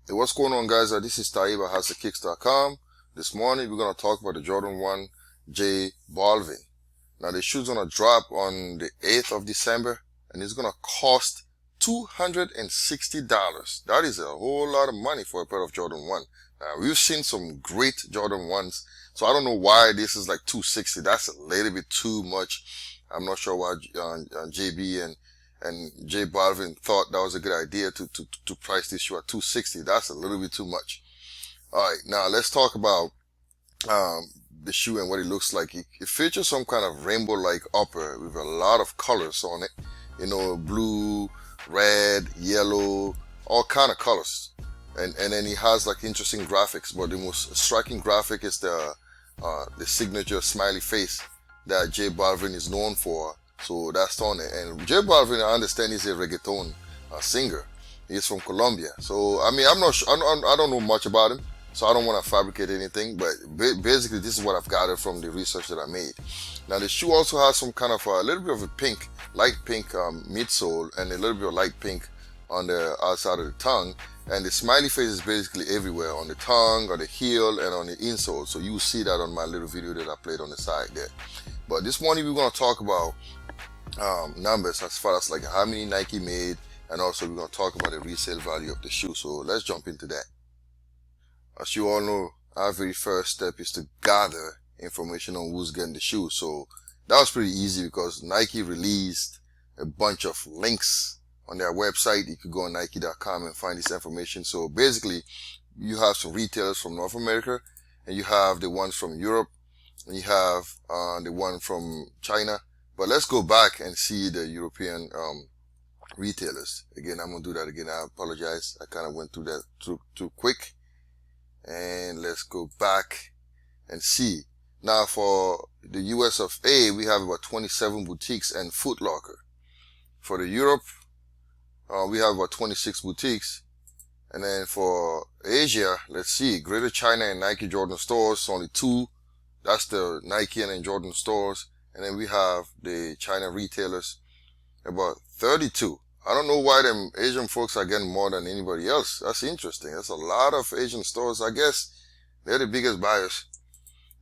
Hey, what's going on, guys? This is Taiba HowToKicks.com. This morning we're gonna talk about the Jordan 1 J Balvin. Now the shoe's gonna drop on the 8th of December, and it's gonna cost $260. That is a whole lot of money for a pair of Jordan 1. Now we've seen some great Jordan 1s, so I don't know why this is like $260. That's a little bit too much. I'm not sure why JB and J Balvin thought that was a good idea to price this shoe at $260. That's a little bit too much. All right, now let's talk about the shoe and what it looks like. It features some kind of rainbow-like upper with a lot of colors on it. You know, blue, red, yellow, all kind of colors. And then it has like interesting graphics, but the most striking graphic is the signature smiley face that J Balvin is known for. So that's on it. And J Balvin, I understand, he's a reggaeton singer. He's from Colombia. So I mean, I'm not sure, I don't know much about him, so I don't want to fabricate anything. But basically, this is what I've gathered from the research that I made. Now the shoe also has some kind of a little bit of a pink, light pink midsole, and a little bit of light pink on the outside of the tongue. And the smiley face is basically everywhere, on the tongue, on the heel, and on the insole. So you will see that on my little video that I played on the side there. But this morning we're going to talk about numbers as far as like how many Nike made, and also we're going to talk about the resale value of the shoe. So let's jump into that. As you all know, our very first step is to gather information on who's getting the shoe. So that was pretty easy because Nike released a bunch of links on their website. You could go on Nike.com and find this information. So basically, you have some retailers from North America, and you have the ones from Europe, and you have the one from China. But let's go back and see the European retailers. Again, I'm going to do that again. I apologize. I kind of went through that too quick. And let's go back and see. Now for the US of A, we have about 27 boutiques and Foot Locker. For the Europe, we have about 26 boutiques. And then for Asia, let's see, Greater China and Nike Jordan stores, only 2. That's the Nike and then Jordan stores. And then we have the China retailers, about 32. I don't know why them Asian folks are getting more than anybody else. That's interesting. That's a lot of Asian stores. I guess they're the biggest buyers.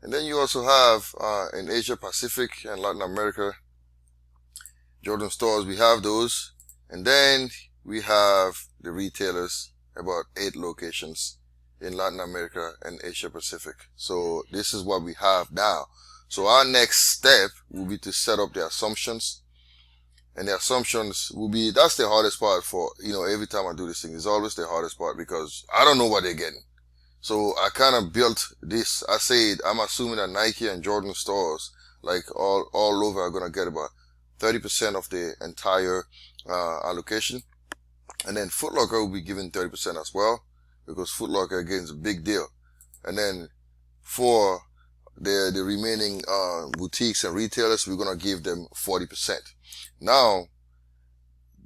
And then you also have in Asia Pacific and Latin America, Jordan stores. We have those. And then we have the retailers, about 8 locations in Latin America and Asia Pacific. So this is what we have now. So our next step will be to set up the assumptions, and the assumptions will be, that's the hardest part for, you know, every time I do this thing, it's always the hardest part because I don't know what they're getting. So I kind of built this. I said, I'm assuming that Nike and Jordan stores, like all over, are going to get about 30% of the entire allocation. And then Foot Locker will be given 30% as well, because Foot Locker, again, is a big deal. And then for the remaining boutiques and retailers, we're going to give them 40%. Now,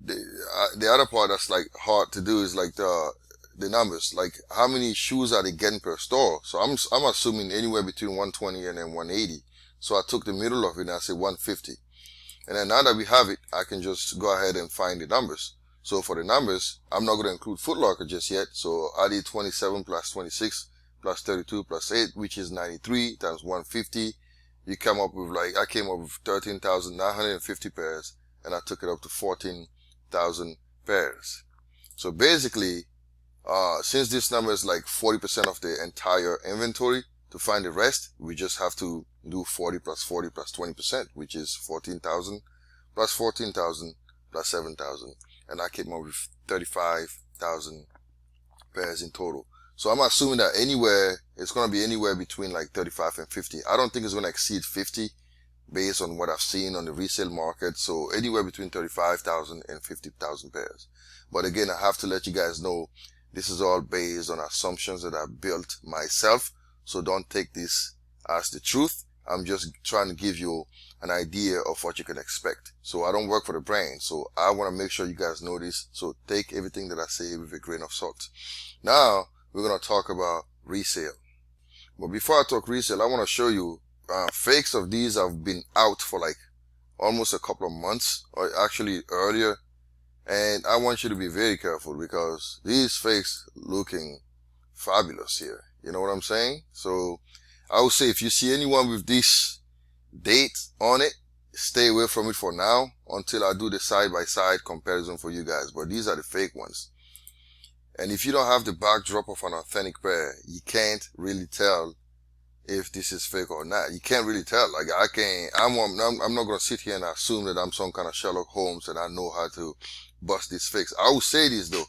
the other part that's like hard to do is like the numbers, like how many shoes are they getting per store. So I'm assuming anywhere between 120 and then 180. So I took the middle of it and I said 150. And then now that we have it, I can just go ahead and find the numbers. So for the numbers, I'm not going to include Foot Locker just yet. So I did 27 plus 26 plus 32 plus 8, which is 93 times 150. You come up with like, I came up with 13,950 pairs, and I took it up to 14,000 pairs. So basically, since this number is like 40% of the entire inventory, to find the rest, we just have to do 40 plus 40 plus 20%, which is 14,000 plus 14,000 plus 7,000. And I came up with 35,000 pairs in total. So I'm assuming that it's going to be anywhere between like 35 and 50. I don't think it's going to exceed 50 based on what I've seen on the resale market. So anywhere between 35,000 and 50,000 pairs. But again, I have to let you guys know this is all based on assumptions that I built myself. So don't take this as the truth. I'm just trying to give you an idea of what you can expect. So I don't work for the brand. So I want to make sure you guys know this. So take everything that I say with a grain of salt. Now, we're going to talk about resale. But before I talk resale, I want to show you fakes of these have been out for like almost a couple of months, or actually earlier. And I want you to be very careful because these fakes looking fabulous here. You know what I'm saying? So I would say if you see anyone with this date on it, stay away from it for now until I do the side-by-side comparison for you guys. But these are the fake ones. And if you don't have the backdrop of an authentic pair, you can't really tell if this is fake or not. You can't really tell. Like I'm not going to sit here and assume that I'm some kind of Sherlock Holmes and I know how to bust these fakes. I will say this though.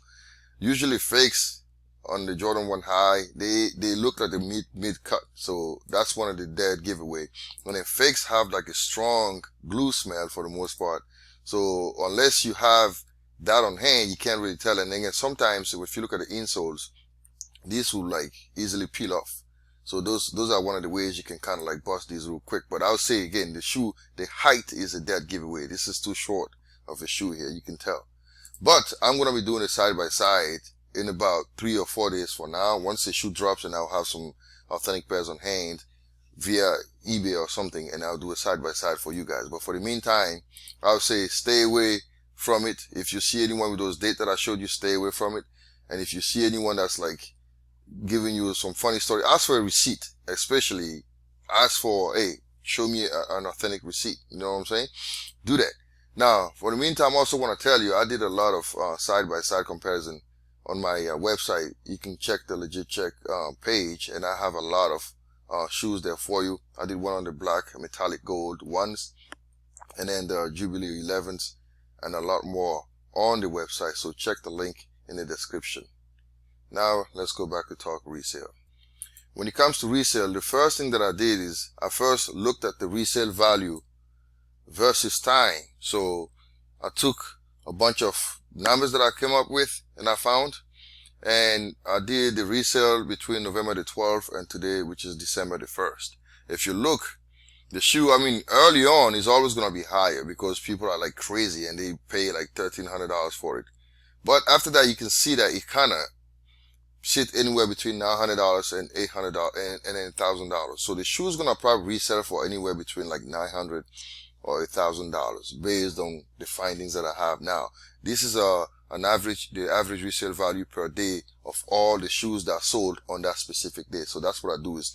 Usually fakes on the Jordan 1 high, they look like the mid cut. So that's one of the dead giveaway. And then fakes have like a strong glue smell for the most part. So unless you have that on hand, you can't really tell. And then sometimes if you look at the insoles, these will like easily peel off. So those are one of the ways you can kind of like bust these real quick. But I'll say again, the height is a dead giveaway. This is too short of a shoe here, you can tell. But I'm going to be doing it side by side in about 3 or 4 days from now. Once the shoe drops and I'll have some authentic pairs on hand via eBay or something, and I'll do a side by side for you guys. But for the meantime, I'll say stay away from it. If you see anyone with those dates that I showed you, stay away from it. And if you see anyone that's like giving you some funny story, ask for a receipt. Especially ask for, hey, show me an authentic receipt. You know what I'm saying? Do that. Now, for the meantime, I also want to tell you, I did a lot of side-by-side comparison on my website. You can check the Legit Check page, and I have a lot of shoes there for you. I did one on the black metallic gold ones, and then the Jubilee 11s, and a lot more on the website. So check the link in the description. Now, let's go back to talk resale. When it comes to resale, the first thing that I did is I first looked at the resale value versus time. So I took a bunch of numbers that I came up with and I found, and I did the resale between November the 12th and today, which is December the 1st. If you look, the shoe, I mean, early on is always going to be higher because people are like crazy and they pay like $1,300 for it. But after that, you can see that it kind of sit anywhere between $900 and $800 and then $1,000. So the shoe is going to probably resell for anywhere between like $900 or $1,000 based on the findings that I have now. This is the average resale value per day of all the shoes that are sold on that specific day. So that's what I do is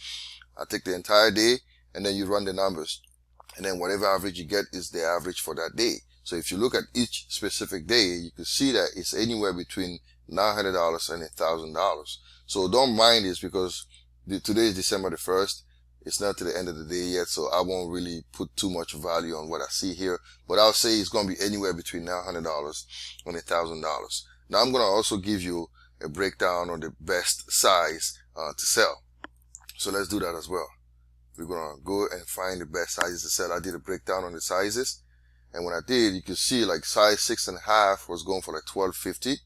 I take the entire day and then you run the numbers, and then whatever average you get is the average for that day. So if you look at each specific day, you can see that it's anywhere between $900 and $1,000. So don't mind this because today is December the 1st. It's not to the end of the day yet, so I won't really put too much value on what I see here. But I'll say it's going to be anywhere between $900 and $1,000. Now I'm going to also give you a breakdown on the best size to sell. So let's do that as well. We're going to go and find the best sizes to sell. I did a breakdown on the sizes. And when I did, you can see like size 6.5 was going for like $1,250.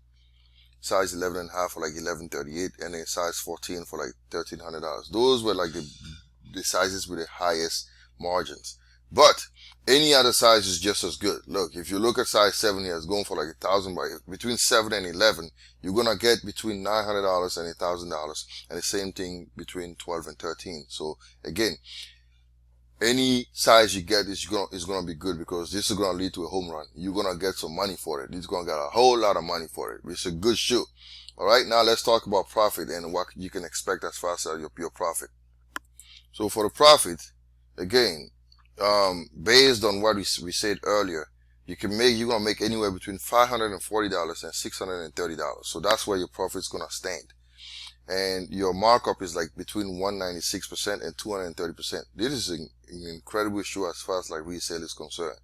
Size 11.5 for like $1,138. And then size 14 for like $1,300. Those were like the sizes with the highest margins. But any other size is just as good. Look, if you look at size 7 here, it's going for like $1,000. But between 7 and 11, you're going to get between $900 and $1,000. And the same thing between 12 and 13. So again, any size you get is going to be good because this is going to lead to a home run. You're going to get some money for it. You're going to get a whole lot of money for it. It's a good shoe. All right. Now let's talk about profit and what you can expect as far as your profit. So for the profit, again, based on what we said earlier, you're going to make anywhere between $540 and $630. So that's where your profit is going to stand. And your markup is like between 196% and 230%. This is an incredible shoe as far as like resale is concerned.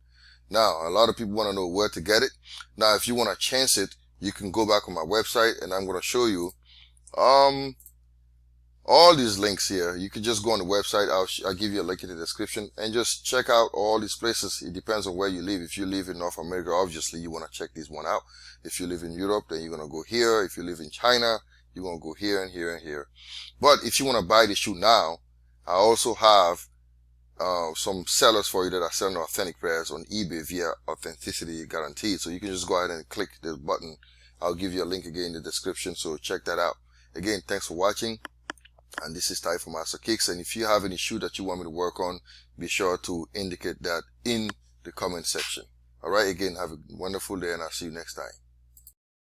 Now, a lot of people want to know where to get it. Now, if you want to chance it, you can go back on my website and I'm going to show you, all these links here. You can just go on the website. I'll give you a link in the description and just check out all these places. It depends on where you live. If you live in North America, obviously you want to check this one out. If you live in Europe, then you're going to go here. If you live in China, you're going to go here and here and here. But if you want to buy the shoe now, I also have some sellers for you that are selling authentic pairs on eBay via authenticity guaranteed. So you can just go ahead and click this button. I'll give you a link again in the description. So check that out. Again, thanks for watching. And this is Ty from Master Kicks. And if you have any shoe that you want me to work on, be sure to indicate that in the comment section. All right. Again, have a wonderful day and I'll see you next time.